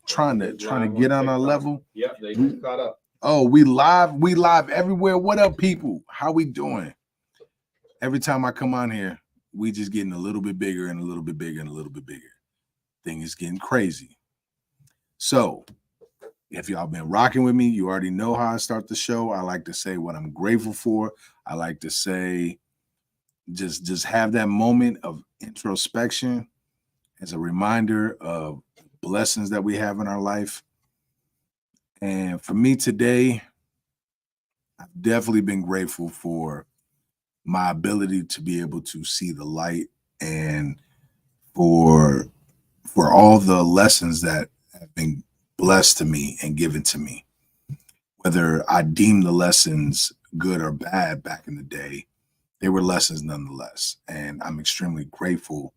trying to get on our level. Yeah, they just caught up. Oh, we live everywhere. What up, people? How we doing? Every time I come on here, we just getting a little bit bigger and a little bit bigger and a little bit bigger. Thing is getting crazy. So, if y'all been rocking with me, you already know how I start the show. I like to say what I'm grateful for. I like to say just have that moment of introspection as a reminder of blessings that we have in our life. And for me today, I've definitely been grateful for my ability to be able to see the light and for all the lessons that have been blessed to me and given to me. Whether I deem the lessons good or bad back in the day, they were lessons nonetheless. And I'm extremely grateful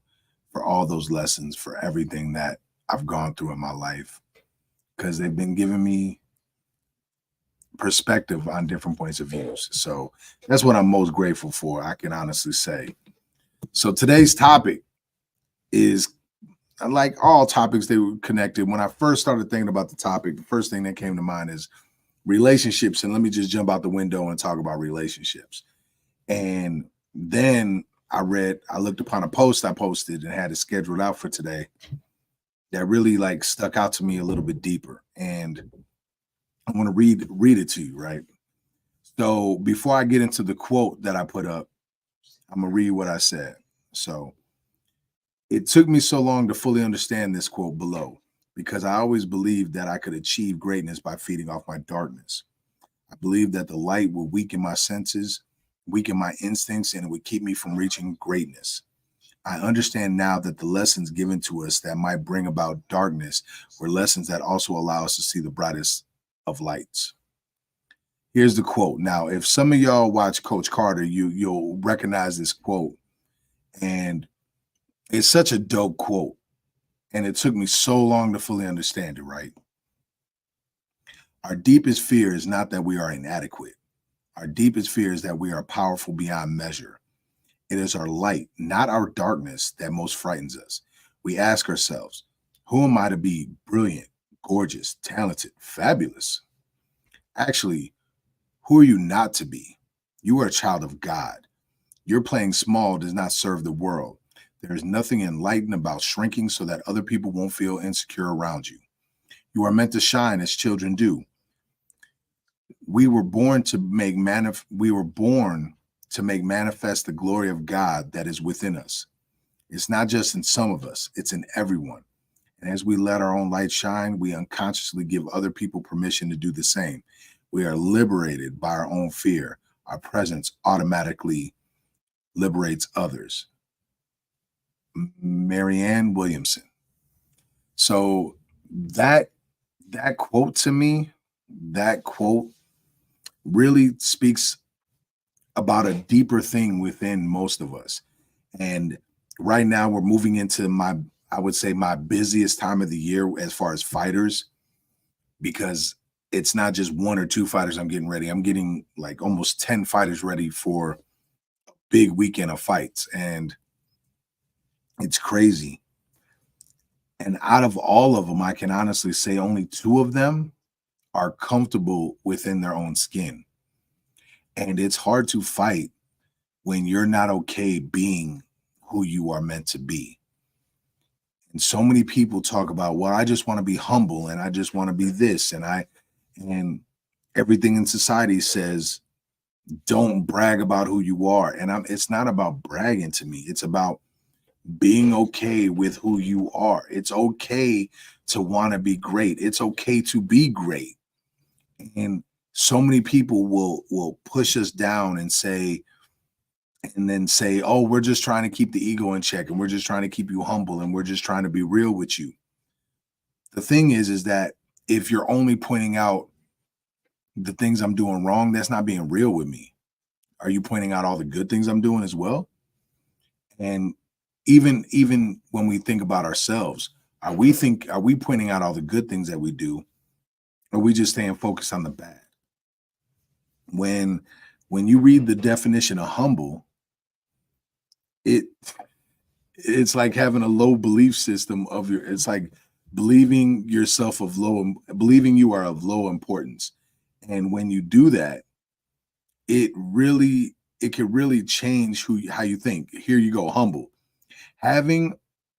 for all those lessons, for everything that I've gone through in my life, because they've been giving me perspective on different points of views. So that's what I'm most grateful for, I can honestly say. So today's topic is, like all topics, they were connected. When I first started thinking about the topic, the first thing that came to mind is relationships. And let me just jump out the window and talk about relationships. And then I looked upon a post I posted and had it scheduled out for today that really like stuck out to me a little bit deeper. And I'm going to read it to you, right? So before I get into the quote that I put up, I'm going to read what I said. So, it took me so long to fully understand this quote below, because I always believed that I could achieve greatness by feeding off my darkness. I believed that the light would weaken my senses, weaken my instincts, and it would keep me from reaching greatness. I understand now that the lessons given to us that might bring about darkness were lessons that also allow us to see the brightest of lights. Here's the quote. Now, if some of y'all watch Coach Carter, you'll recognize this quote. And it's such a dope quote. And it took me so long to fully understand it, right? Our deepest fear is not that we are inadequate. Our deepest fear is that we are powerful beyond measure. It is our light, not our darkness, that most frightens us. We ask ourselves, who am I to be brilliant, gorgeous, talented, fabulous? Actually, who are you not to be? You are a child of God. Your playing small does not serve the world. There is nothing enlightened about shrinking so that other people won't feel insecure around you. You are meant to shine as children do. We were born to make manifest the glory of God that is within us. It's not just in some of us, it's in everyone. And as we let our own light shine, we unconsciously give other people permission to do the same. We are liberated by our own fear. Our presence automatically liberates others. Marianne Williamson. So that quote to me, that quote really speaks about a deeper thing within most of us. And right now we're moving into I would say my busiest time of the year as far as fighters, because it's not just one or two fighters I'm getting ready. I'm getting like almost 10 fighters ready for a big weekend of fights. And it's crazy. And out of all of them, I can honestly say only two of them are comfortable within their own skin. And it's hard to fight when you're not okay being who you are meant to be. And so many people talk about, well, I just want to be humble and I just want to be this. And everything in society says, don't brag about who you are. And it's not about bragging to me. It's about being okay with who you are. It's okay to want to be great. It's okay to be great. And so many people will push us down and then say, oh, we're just trying to keep the ego in check and we're just trying to keep you humble and we're just trying to be real with you. The thing is that if you're only pointing out the things I'm doing wrong, that's not being real with me. Are you pointing out all the good things I'm doing as well? And even when we think about ourselves, are we pointing out all the good things that we do? Or are we just staying focused on the bad? When you read the definition of humble, it's like having a low belief system it's like believing believing you are of low importance. And when you do that, it can really change how you think. Here you go, humble. Having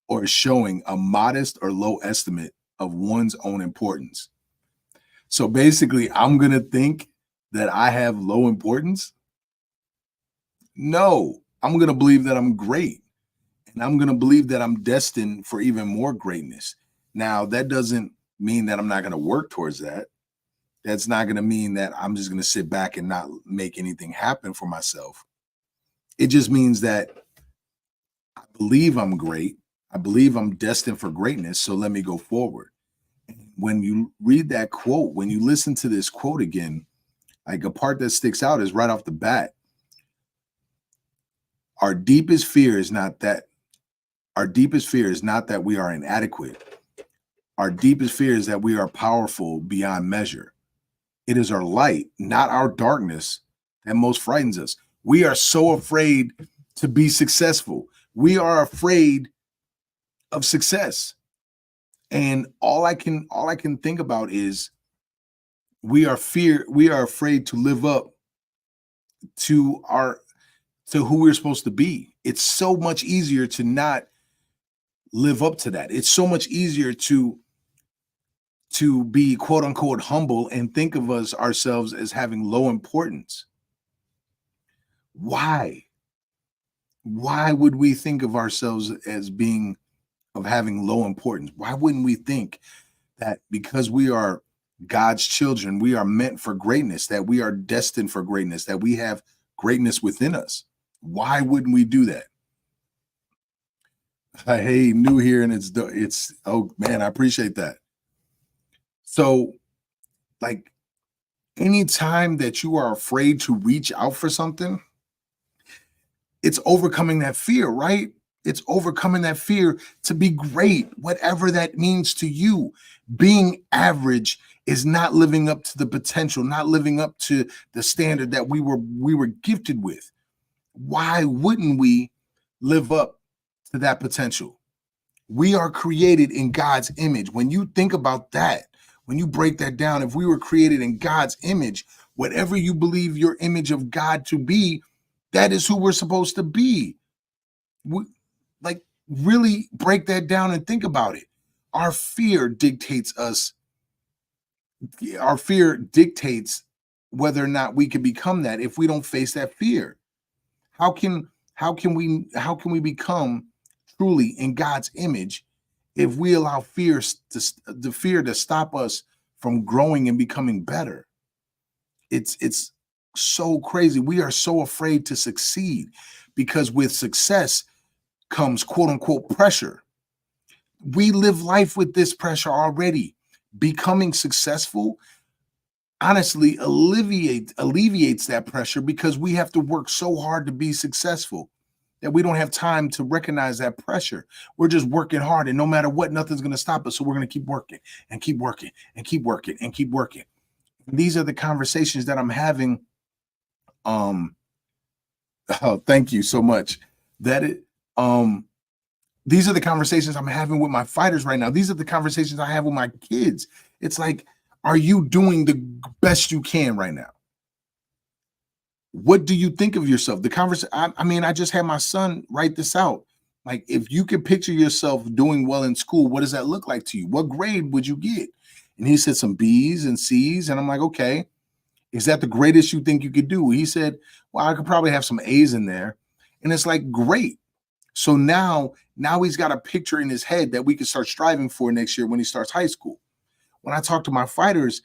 or showing a modest or low estimate of one's own importance. So basically, I'm going to think that I have low importance. No, I'm going to believe that I'm great. And I'm going to believe that I'm destined for even more greatness. Now, that doesn't mean that I'm not going to work towards that. That's not going to mean that I'm just going to sit back and not make anything happen for myself. It just means that I believe I'm great. I believe I'm destined for greatness. So let me go forward. When you read that quote, when you listen to this quote again, like a part that sticks out is right off the bat. Our deepest fear is not that we are inadequate. Our deepest fear is that we are powerful beyond measure. It is our light, not our darkness, that most frightens us. We are so afraid to be successful. We are afraid of success. And all I can think about is we are afraid to live up to who we're supposed to be. It's so much easier to not live up to that. It's so much easier to be quote unquote humble and think of ourselves as having low importance. Why? Why would we think of ourselves as having low importance? Why wouldn't we think that because we are God's children, we are meant for greatness, that we are destined for greatness, that we have greatness within us? Why wouldn't we do that? Hey, new here, and it's oh man, I appreciate that. So, like, anytime that you are afraid to reach out for something, it's overcoming that fear, right? It's overcoming that fear to be great, whatever that means to you. Being average is not living up to the potential, not living up to the standard that we were gifted with. Why wouldn't we live up to that potential? We are created in God's image. When you think about that, when you break that down, if we were created in God's image, whatever you believe your image of God to be, that is who we're supposed to be. Really break that down and think about it. Our fear dictates us. Our fear dictates whether or not we can become that. If we don't face that fear, how can we become truly in God's image if we allow the fear to stop us from growing and becoming better? It's so crazy. We are so afraid to succeed because with success comes quote unquote pressure. We live life with this pressure already. Becoming successful honestly alleviates that pressure because we have to work so hard to be successful that we don't have time to recognize that pressure. We're just working hard, and no matter what, nothing's going to stop us. So we're going to keep working and keep working and keep working and keep working. And these are the conversations that I'm having. Oh, thank you so much. These are the conversations I'm having with my fighters right now. These are the conversations I have with my kids. It's like, are you doing the best you can right now? What do you think of yourself? The conversation, I just had my son write this out. Like, if you could picture yourself doing well in school, what does that look like to you? What grade would you get? And he said some B's and C's. And I'm like, okay, is that the greatest you think you could do? He said, well, I could probably have some A's in there. And it's like, great. So now he's got a picture in his head that we can start striving for next year when he starts high school. When I talk to my fighters,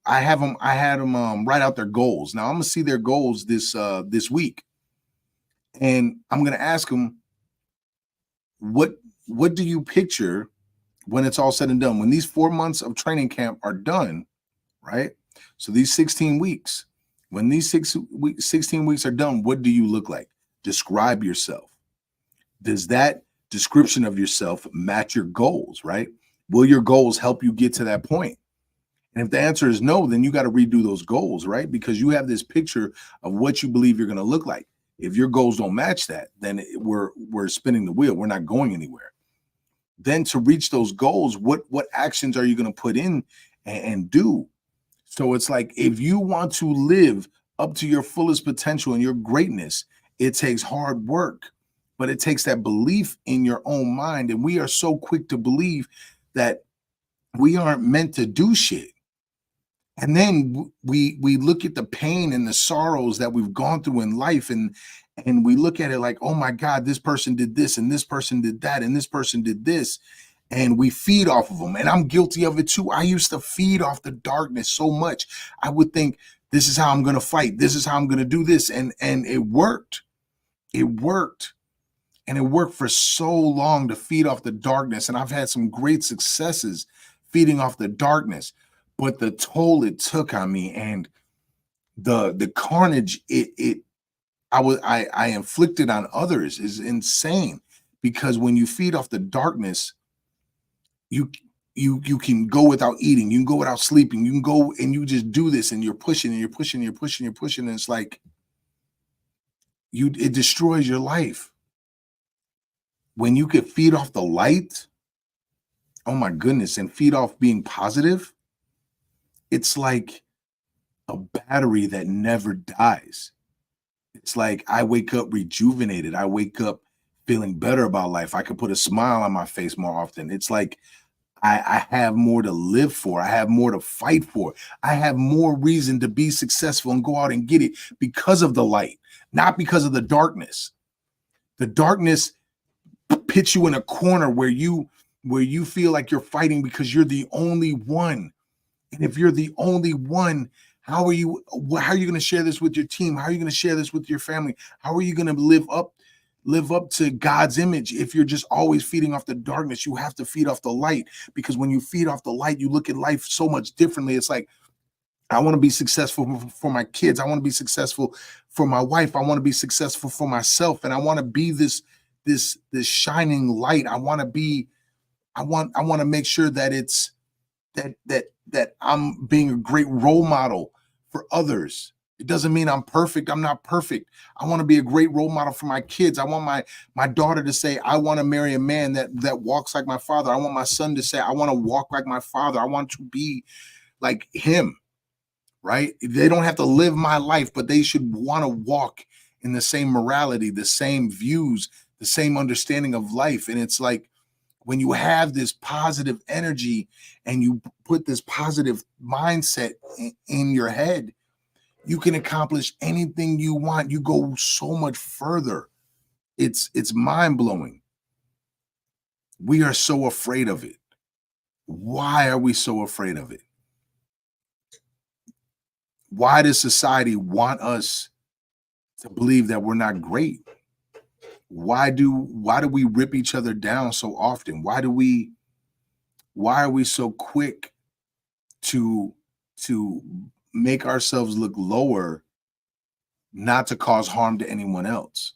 I had them write out their goals. Now I'm gonna see their goals this week, and I'm gonna ask them, what do you picture when it's all said and done? When these 4 months of training camp are done, right? So these 16 weeks, when these 16 weeks are done, what do you look like? Describe yourself. Does that description of yourself match your goals, right? Will your goals help you get to that point? And if the answer is no, then you got to redo those goals, right? Because you have this picture of what you believe you're going to look like. If your goals don't match that, then we're spinning the wheel. We're not going anywhere. then to reach those goals, what actions are you going to put in and do? So it's like, if you want to live up to your fullest potential and your greatness, it takes hard work, but it takes that belief in your own mind. And we are so quick to believe that we aren't meant to do shit. And then we look at the pain and the sorrows that we've gone through in life, and we look at it like, oh my God, this person did this and this person did that and this person did this, and we feed off of them. And I'm guilty of it too. I used to feed off the darkness so much. I would think, this is how I'm going to fight, this is how I'm going to do this, and it worked. It worked. And it worked for so long to feed off the darkness. And I've had some great successes feeding off the darkness. But the toll it took on me, and the carnage I inflicted on others is insane. Because when you feed off the darkness, you can go without eating, you can go without sleeping, you can go and you just do this, and you're pushing and you're pushing and you're pushing and you're pushing, and it's like it destroys your life. When you could feed off the light, oh my goodness, and feed off being positive, it's like a battery that never dies. It's like I wake up rejuvenated. I wake up feeling better about life. I can put a smile on my face more often. It's like I have more to live for. I have more to fight for. I have more reason to be successful and go out and get it because of the light, not because of the darkness. The darkness puts you in a corner where you feel like you're fighting because you're the only one. And if you're the only one, how are you going to share this with your team? How are you going to share this with your family? How are you going to live up to God's image if you're just always feeding off the darkness? You have to feed off the light, because when you feed off the light, you look at life so much differently. It's like, I want to be successful for my kids. I want to be successful for my wife. I want to be successful for myself. And I want to be this shining light. I want to make sure that it's that I'm being a great role model for others. It doesn't mean I'm perfect. I'm not perfect. I want to be a great role model for my kids. I want my daughter to say, I want to marry a man that walks like my father. I want my son to say, I want to walk like my father. I want to be like him, right? They don't have to live my life, but they should want to walk in the same morality, the same views, the same understanding of life. And it's like, when you have this positive energy and you put this positive mindset in your head, you can accomplish anything you want. You go so much further. It's mind-blowing. We are so afraid of it. Why are we so afraid of it? Why does society want us to believe that we're not great? Why do we rip each other down so often? Why are we so quick to make ourselves look lower, not to cause harm to anyone else?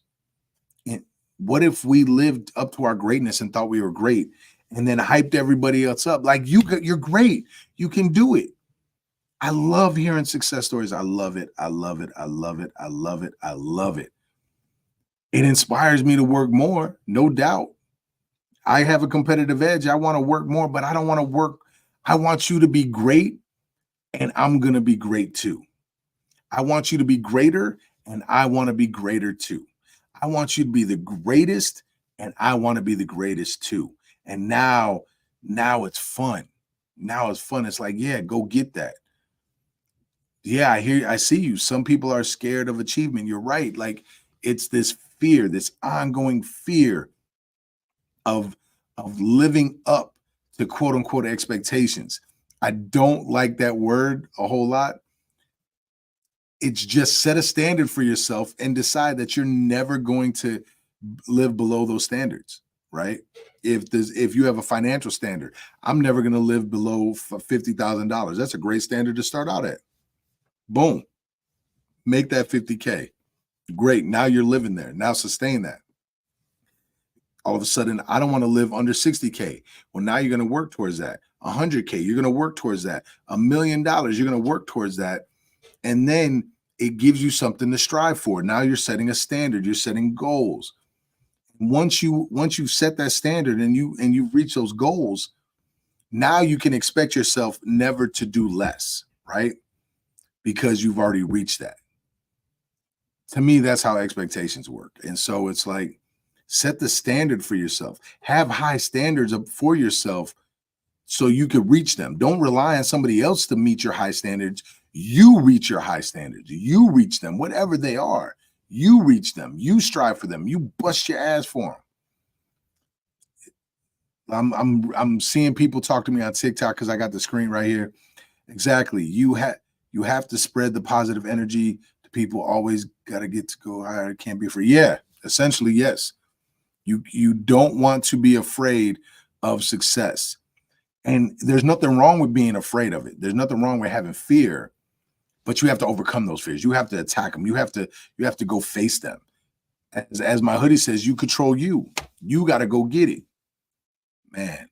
And what if we lived up to our greatness and thought we were great, and then hyped everybody else up? Like, you're great. You can do it. I love hearing success stories. I love it. I love it. I love it. I love it. I love it. It inspires me to work more, no doubt. I have a competitive edge. I want to work more, but I don't want to work. I want you to be great, and I'm going to be great too. I want you to be greater, and I want to be greater too. I want you to be the greatest, and I want to be the greatest too. And now it's fun. Now it's fun. It's like, yeah, go get that. Yeah, I see you. Some people are scared of achievement. You're right. Like, it's this fear, this ongoing fear of living up to quote unquote expectations. I don't like that word a whole lot. It's just set a standard for yourself and decide that you're never going to live below those standards, right? If you have a financial standard, I'm never going to live below $50,000. That's a great standard to start out at. Boom. Make that 50K. Great. Now you're living there. Now sustain that. All of a sudden, I don't want to live under 60K. Well, now you're going to work towards that. 100K, you're going to work towards that. $1 million, you're going to work towards that. And then it gives you something to strive for. Now you're setting a standard. You're setting goals. Once you set that standard and you reach those goals, now you can expect yourself never to do less, right? Because you've already reached that. To me, that's how expectations work. And so it's like, set the standard for yourself. Have high standards for yourself so you can reach them. Don't rely on somebody else to meet your high standards. You reach your high standards. You reach them, whatever they are. You reach them. You strive for them. You bust your ass for them. I'm seeing people talk to me on TikTok because I got the screen right here. Exactly. You have to spread the positive energy. The people always got to get to go higher. It can't be free. Yeah, essentially, yes. You don't want to be afraid of success. And there's nothing wrong with being afraid of it. There's nothing wrong with having fear, but you have to overcome those fears. You have to attack them. You have to go face them. As my hoodie says, you control you. You got to go get it. Man.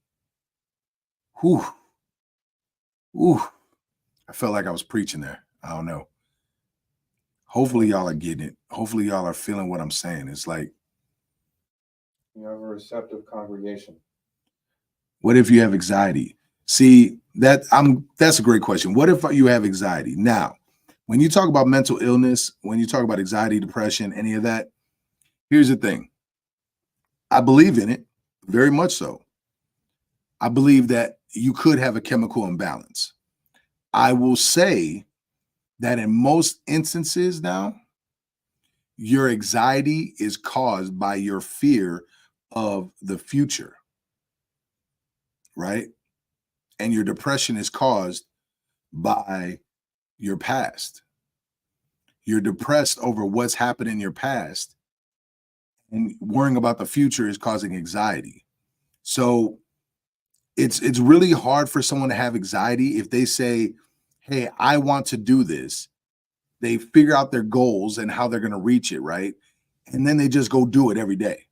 Whew. Ooh. I felt like I was preaching there. I don't know. Hopefully y'all are getting it. Hopefully y'all are feeling what I'm saying. It's like, you have a receptive congregation. What if you have anxiety? See, that's a great question. What if you have anxiety? Now, when you talk about mental illness, when you talk about anxiety, depression, any of that, here's the thing. I believe in it, very much so. I believe that you could have a chemical imbalance. I will say that in most instances now, your anxiety is caused by your fear of the future, right? And your depression is caused by your past. You're depressed over what's happened in your past, and worrying about the future is causing anxiety. So it's really hard for someone to have anxiety if they say, hey, I want to do this. They figure out their goals and how they're going to reach it, right? And then they just go do it every day.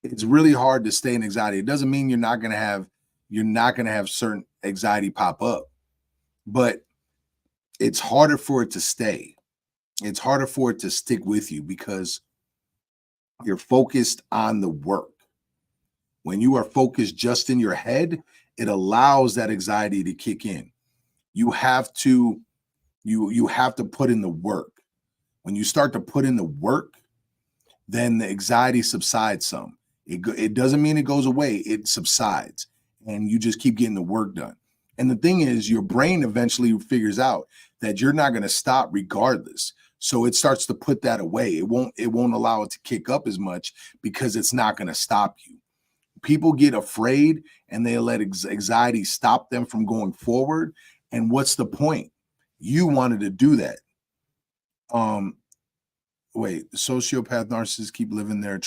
It's really hard to stay in anxiety. It doesn't mean you're not going to have certain anxiety pop up, but it's harder for it to stay. It's harder for it to stick with you because you're focused on the work. When you are focused just in your head, it allows that anxiety to kick in. You have to put in the work. When you start to put in the work, then the anxiety subsides some. It doesn't mean it goes away. It subsides, and you just keep getting the work done. And the thing is, your brain eventually figures out that you're not going to stop regardless. So it starts to put that away. It won't allow it to kick up as much because it's not going to stop you. People get afraid and they let anxiety stop them from going forward. And what's the point? You wanted to do that. Wait, sociopath narcissists keep living their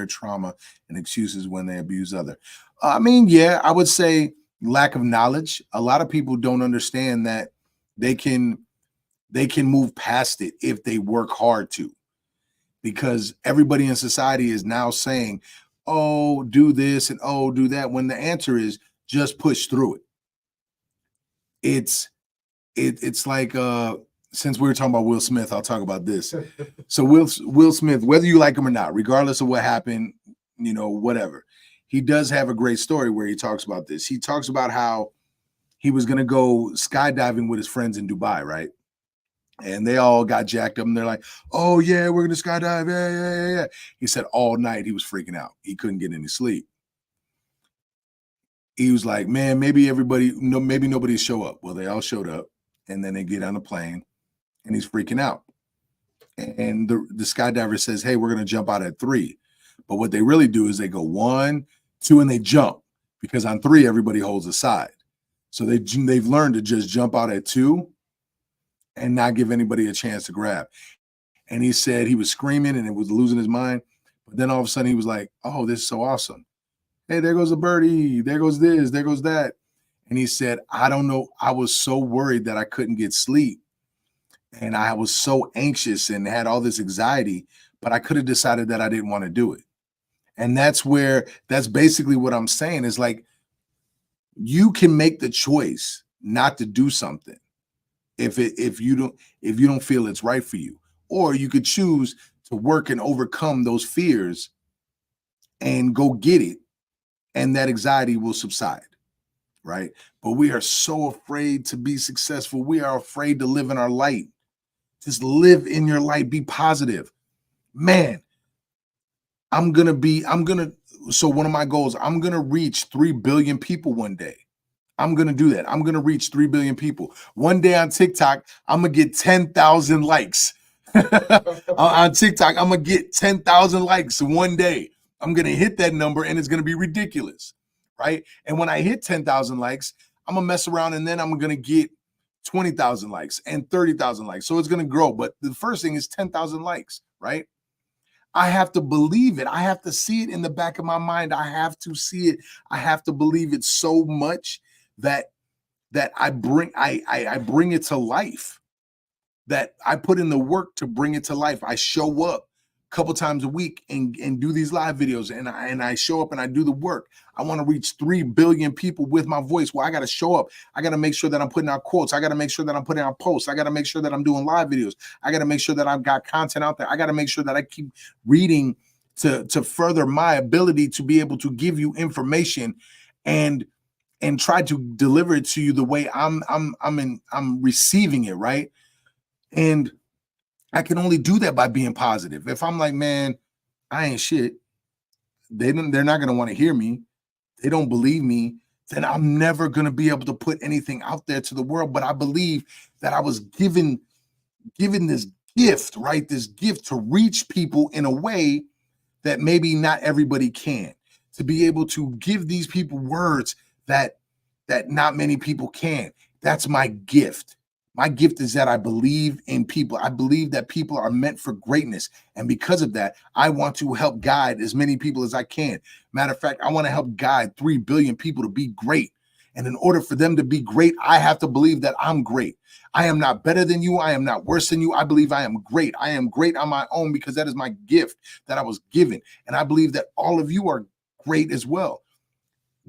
trauma and excuses when they abuse others. I mean, yeah, I would say lack of knowledge. A lot of people don't understand that they can move past it if they work hard to, because everybody in society is now saying, oh, do this and oh, do that, when the answer is just push through it. It's like since we were talking about Will Smith, I'll talk about this. So Will Smith, whether you like him or not, regardless of what happened, whatever, he does have a great story where he talks about this. He talks about how he was going to go skydiving with his friends in Dubai, right? And they all got jacked up and they're like, oh yeah, we're going to skydive. Yeah. He said all night he was freaking out. He couldn't get any sleep. He was like, man, maybe nobody show up. Well, they all showed up, and then they get on the plane and he's freaking out. And the skydiver says, hey, we're going to jump out at 3. But what they really do is they go 1, 2, and they jump, because on 3, everybody holds a side. So they've learned to just jump out at 2 and not give anybody a chance to grab. And he said he was screaming and it was losing his mind. But then all of a sudden he was like, oh, this is so awesome. Hey, there goes a birdie. There goes this. There goes that. And he said, I don't know. I was so worried that I couldn't get sleep. And I was so anxious and had all this anxiety, but I could have decided that I didn't want to do it. And that's basically what I'm saying is, like, you can make the choice not to do something if you don't feel it's right for you, or you could choose work and overcome those fears and go get it. And that anxiety will subside, right? But we are so afraid to be successful. We are afraid to live in our light. Just live in your light, be positive. Man, so one of my goals, I'm going to reach 3 billion people one day. I'm going to do that. I'm going to reach 3 billion people. One day on TikTok, I'm going to get 10,000 likes. On TikTok, I'm going to get 10,000 likes one day. I'm going to hit that number and it's going to be ridiculous, right? And when I hit 10,000 likes, I'm going to mess around and then I'm going to get 20,000 likes and 30,000 likes. So it's going to grow. But the first thing is 10,000 likes, right? I have to believe it. I have to see it in the back of my mind. I have to see it. I have to believe it so much that I bring it to life, that I put in the work to bring it to life. I show up a couple times a week and do these live videos, and I show up and I do the work. I want to reach 3 billion people with my voice. Well, I got to show up. I got to make sure that I'm putting out quotes. I got to make sure that I'm putting out posts. I got to make sure that I'm doing live videos. I got to make sure that I've got content out there. I got to make sure that I keep reading to further my ability to be able to give you information and try to deliver it to you the way I'm receiving it, right? And I can only do that by being positive. If I'm like, man, I ain't shit, they're not going to want to hear me. They don't believe me. Then I'm never going to be able to put anything out there to the world. But I believe that I was given this gift, right? This gift to reach people in a way that maybe not everybody can, to be able to give these people words that not many people can. That's my gift. My gift is that I believe in people. I believe that people are meant for greatness. And because of that, I want to help guide as many people as I can. Matter of fact, I want to help guide 3 billion people to be great. And in order for them to be great, I have to believe that I'm great. I am not better than you. I am not worse than you. I believe I am great. I am great on my own because that is my gift that I was given. And I believe that all of you are great as well.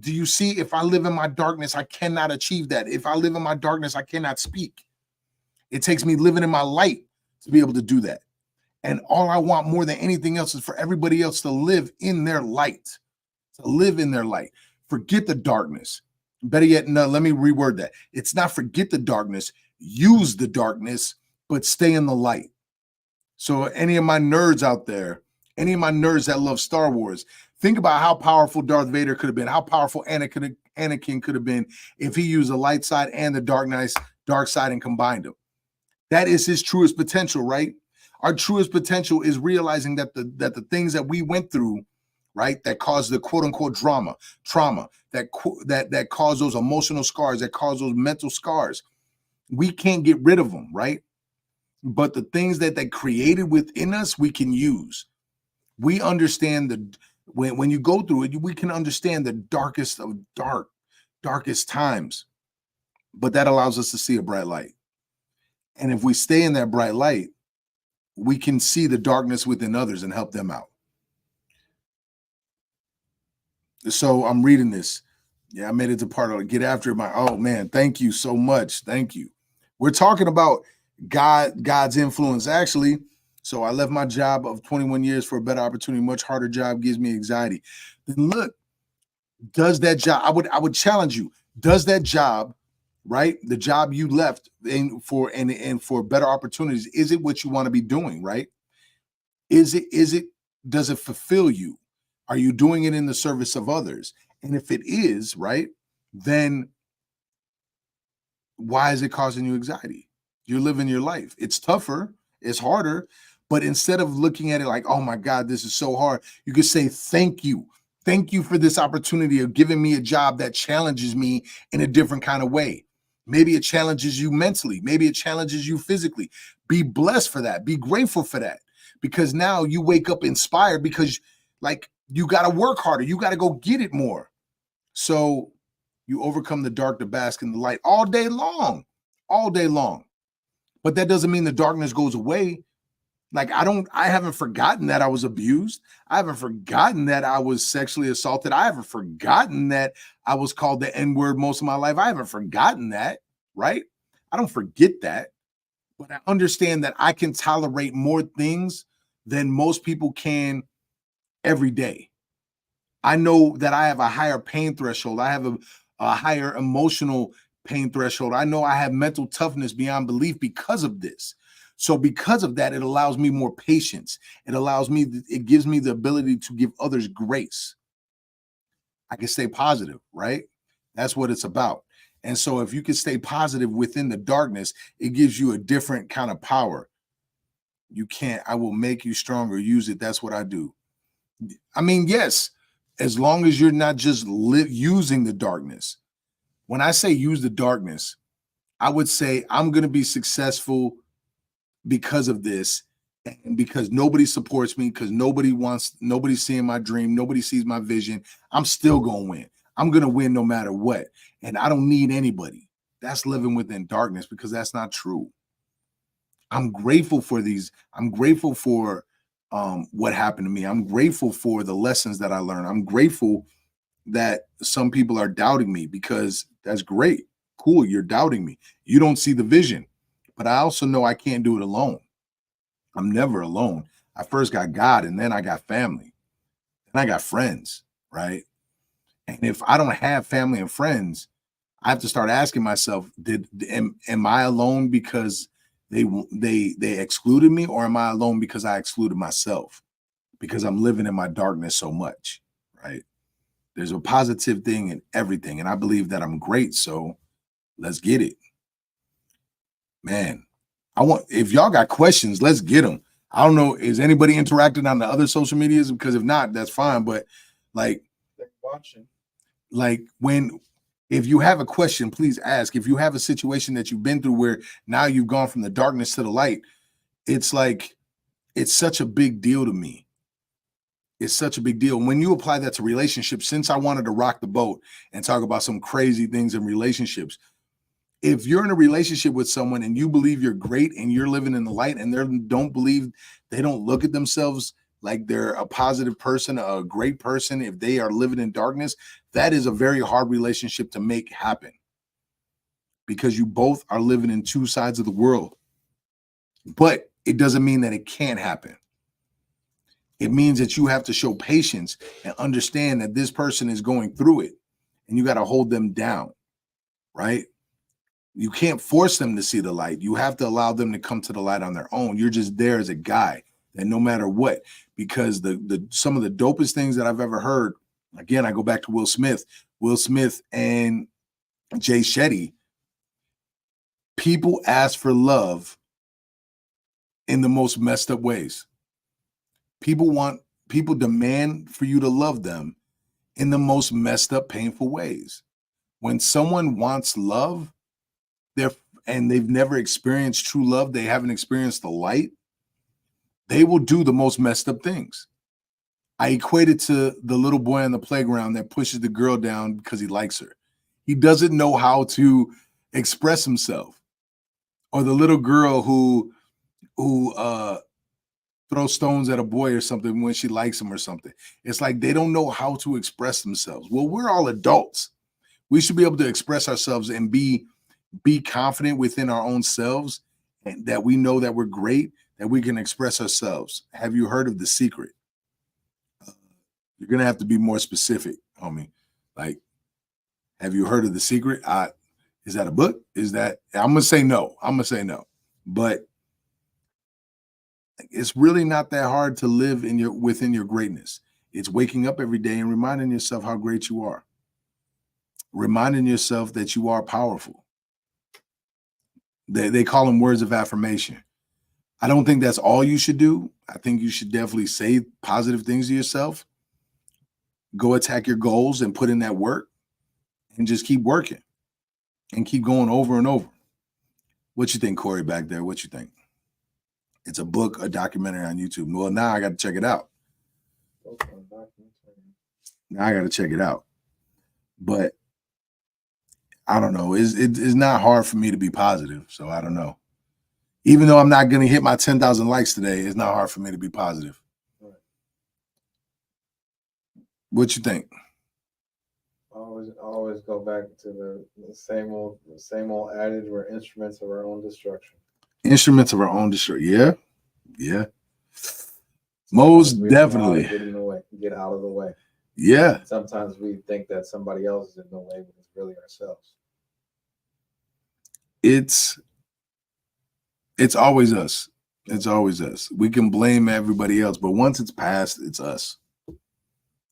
Do you see? If I live in my darkness, I cannot achieve that. If I live in my darkness, I cannot speak. It takes me living in my light to be able to do that. And all I want more than anything else is for everybody else to live in their light, to live in their light. Forget the darkness. Better yet, no, let me reword that. It's not forget the darkness, use the darkness, but stay in the light. So any of my nerds out there, any of my nerds that love Star Wars, think about how powerful Darth Vader could have been, how powerful Anakin could have been if he used the light side and the dark side and combined them. That is his truest potential, right? Our truest potential is realizing that the things that we went through, right, that caused the quote unquote trauma, that caused those emotional scars, that caused those mental scars, we can't get rid of them, right? But the things that they created within us, we can use. We understand when you go through it, we can understand the darkest of darkest times, but that allows us to see a bright light. And if we stay in that bright light, we can see the darkness within others and help them out. So I'm reading this. Yeah, I made it to part of Get After It. Oh man, thank you so much. Thank you. We're talking about God's influence, actually. So I left my job of 21 years for a better opportunity. Much harder job gives me anxiety. Then look, does that job, I would challenge you, does that job, right? The job you left for better opportunities, is it what you want to be doing, right? Does it fulfill you? Are you doing it in the service of others? And if it is, right, then why is it causing you anxiety? You're living your life. It's tougher, it's harder, but instead of looking at it like, oh my God, this is so hard, you could say, thank you. Thank you for this opportunity of giving me a job that challenges me in a different kind of way. Maybe it challenges you mentally. Maybe it challenges you physically. Be blessed for that. Be grateful for that. Because now you wake up inspired because like you got to work harder. You got to go get it more. So you overcome the dark to bask in the light all day long. But that doesn't mean the darkness goes away. Like I haven't forgotten that I was abused. I haven't forgotten that I was sexually assaulted. I haven't forgotten that I was called the N-word most of my life. I haven't forgotten that, right? I don't forget that, but I understand that I can tolerate more things than most people can every day. I know that I have a higher pain threshold. I have a higher emotional pain threshold. I know I have mental toughness beyond belief because of this. So because of that, it allows me more patience. It gives me the ability to give others grace. I can stay positive, right? That's what it's about. And so if you can stay positive within the darkness, it gives you a different kind of power. I will make you stronger. Use it. That's what I do. I mean, yes, as long as you're not just using the darkness. When I say use the darkness, I would say I'm going to be successful because of this, and because nobody supports me, because nobody's seeing my dream, nobody sees my vision. I'm still going to win. I'm going to win no matter what. And I don't need anybody. That's living within darkness, because that's not true. I'm grateful for these. I'm grateful for what happened to me. I'm grateful for the lessons that I learned. I'm grateful that some people are doubting me, because that's great. Cool. You're doubting me. You don't see the vision, but I also know I can't do it alone. I'm never alone. I first got God, and then I got family, and I got friends, right? And if I don't have family and friends, I have to start asking myself, am I alone because they excluded me, or am I alone because I excluded myself? Because I'm living in my darkness so much, right? There's a positive thing in everything, and I believe that I'm great, so let's get it. Man, if y'all got questions, let's get them. I don't know, is anybody interacting on the other social medias? Because if not, that's fine. But like, They're watching. Like if you have a question, please ask. If you have a situation that you've been through where now you've gone from the darkness to the light, it's like, it's such a big deal to me. It's such a big deal. When you apply that to relationships, since I wanted to rock the boat and talk about some crazy things in relationships, if you're in a relationship with someone and you believe you're great and you're living in the light, and they don't look at themselves like they're a positive person, a great person, if they are living in darkness, that is a very hard relationship to make happen, because you both are living in two sides of the world. But it doesn't mean that it can't happen. It means that you have to show patience and understand that this person is going through it, and you got to hold them down, right? You can't force them to see the light. You have to allow them to come to the light on their own. You're just there as a guide, and no matter what, because some of the dopest things that I've ever heard, again, I go back to Will Smith and Jay Shetty. People ask for love in the most messed up ways. People demand for you to love them in the most messed up, painful ways. When someone wants love, they've never experienced true love, they haven't experienced the light, they will do the most messed up things. I equate it to the little boy on the playground that pushes the girl down because he likes her. He doesn't know how to express himself. Or the little girl who throws stones at a boy or something when she likes him or something. It's like they don't know how to express themselves. Well, we're all adults. We should be able to express ourselves and be confident within our own selves, and that we know that we're great, that we can express ourselves. Have you heard of The Secret? You're going to have to be more specific, homie. Like, have you heard of The Secret? Is that a book? I'm going to say no. But it's really not that hard to live within your greatness. It's waking up every day and reminding yourself how great you are. Reminding yourself that you are powerful. They call them words of affirmation. I don't think that's all you should do. I think you should definitely say positive things to yourself. Go attack your goals and put in that work, and just keep working and keep going over and over. What you think, Corey, back there? What you think? It's a book, a documentary on YouTube. Well, now I got to check it out. Now I got to check it out. But I don't know. It's not hard for me to be positive. So I don't know. Even though I'm not going to hit my 10,000 likes today, it's not hard for me to be positive. Right. What you think? Always go back to the same old adage: we're instruments of our own destruction. Instruments of our own destruction. Yeah. Most We know how to definitely. Get in the way, get out of the way. Yeah. Sometimes we think that somebody else is in the way, but it's really ourselves. It's always us. It's always us. We can blame everybody else, but once it's past, it's us.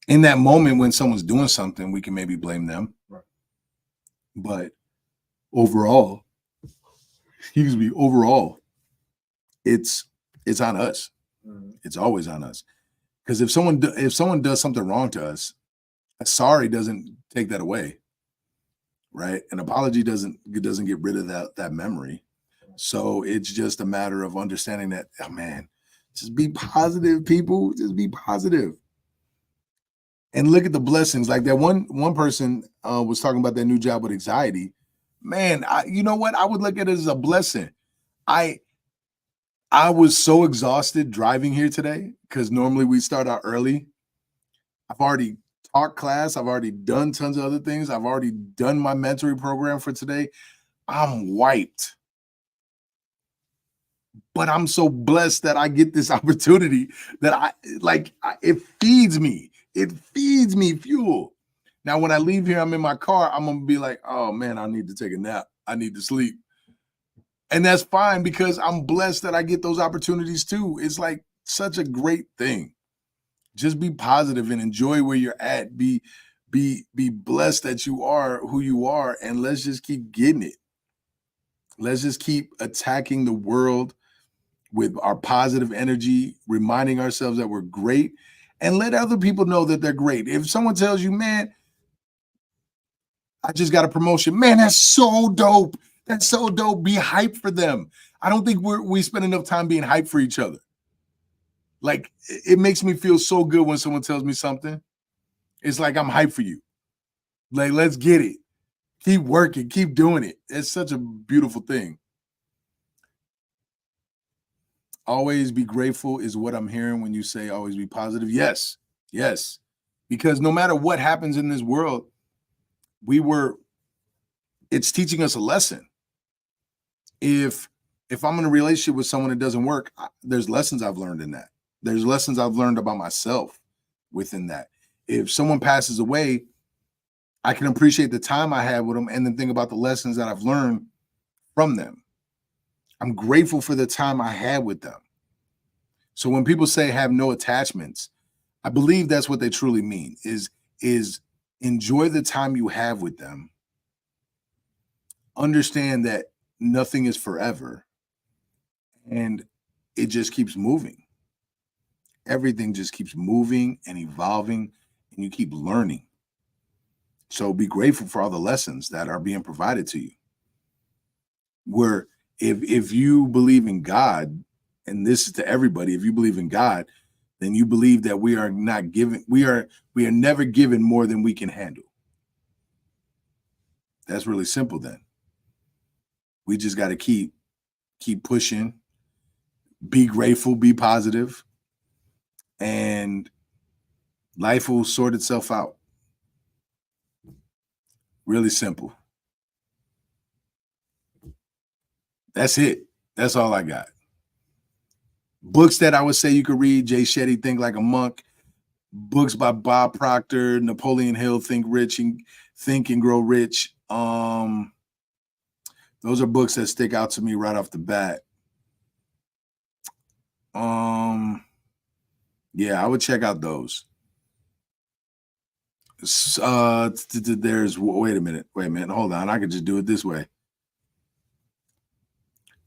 In that moment when someone's doing something, we can maybe blame them. Right. But overall, overall, it's on us. Mhm. It's always on us. Because if someone does something wrong to us, a sorry doesn't take that away, right? An apology doesn't get rid of that memory. So it's just a matter of understanding that, oh man, just be positive, people. Just be positive. And look at the blessings. Like that one person was talking about their new job with anxiety. Man, you know what? I would look at it as a blessing. I was so exhausted driving here today because normally we start out early. I've already taught class. I've already done tons of other things. I've already done my mentoring program for today. I'm wiped. But I'm so blessed that I get this opportunity that it feeds me. It feeds me fuel. Now, when I leave here, I'm in my car, I'm going to be like, oh man, I need to take a nap. I need to sleep. And that's fine because I'm blessed that I get those opportunities too. It's like such a great thing. Just be positive and enjoy where you're at. Be blessed that you are who you are, and let's just keep getting it. Let's just keep attacking the world with our positive energy, reminding ourselves that we're great, and let other people know that they're great. If someone tells you, man, I just got a promotion, man, that's so dope. That's so dope. Be hyped for them. I don't think we spend enough time being hyped for each other. Like, it makes me feel so good when someone tells me something. It's like I'm hyped for you. Like, let's get it. Keep working. Keep doing it. It's such a beautiful thing. Always be grateful is what I'm hearing when you say always be positive. Yes. Yes. Because no matter what happens in this world, it's teaching us a lesson. If I'm in a relationship with someone that doesn't work, there's lessons I've learned in that. There's lessons I've learned about myself within that. If someone passes away, I can appreciate the time I had with them and then think about the lessons that I've learned from them. I'm grateful for the time I had with them. So when people say have no attachments, I believe that's what they truly mean is enjoy the time you have with them. Understand that nothing is forever and it just keeps moving. Everything just keeps moving and evolving and you keep learning. So be grateful for all the lessons that are being provided to you. Where if you believe in God, and this is to everybody, if you believe in God, then you believe that we are never given more than we can handle. That's really simple then. We just got to keep pushing, be grateful, be positive, and life will sort itself out. Really simple. That's it. That's all I got. Books that I would say you could read: Jay Shetty, Think Like a Monk. Books by Bob Proctor, Napoleon Hill, Think and Grow Rich. Those are books that stick out to me right off the bat. Yeah, I would check out those. There's wait a minute, hold on. I could just do it this way.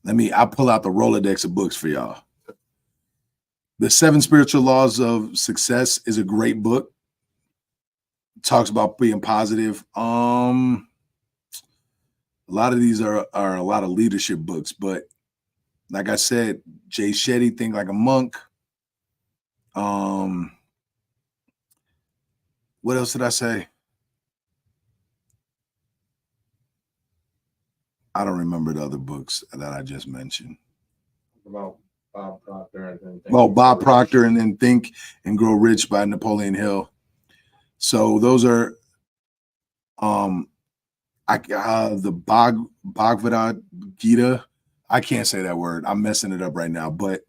I'll pull out the Rolodex of books for y'all. The 7 Spiritual Laws of Success is a great book. It talks about being positive. A lot of these are a lot of leadership books, but like I said, Jay Shetty, Think Like a Monk. What else did I say? I don't remember the other books that I just mentioned. About Bob Proctor and then Bob Proctor and then Think and Grow Rich by Napoleon Hill. So those are the Bhagavad Gita. I can't say that word. I'm messing it up right now, but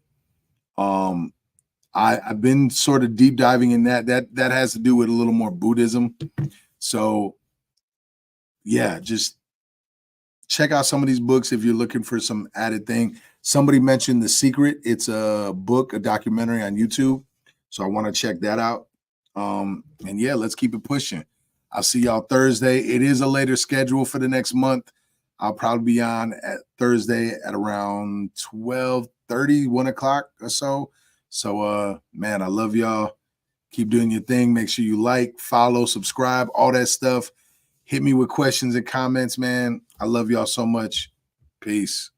I've been sort of deep diving in that. That has to do with a little more Buddhism. So yeah, just check out some of these books if you're looking for some added thing. Somebody mentioned The Secret. It's a book, a documentary on YouTube. So I want to check that out. And yeah, let's keep it pushing. I'll see y'all Thursday. It is a later schedule for the next month. I'll probably be on at Thursday at around 12:30, 1 o'clock or so. So man, I love y'all. Keep doing your thing. Make sure you like, follow, subscribe, all that stuff. Hit me with questions and comments, man. I love y'all so much. Peace.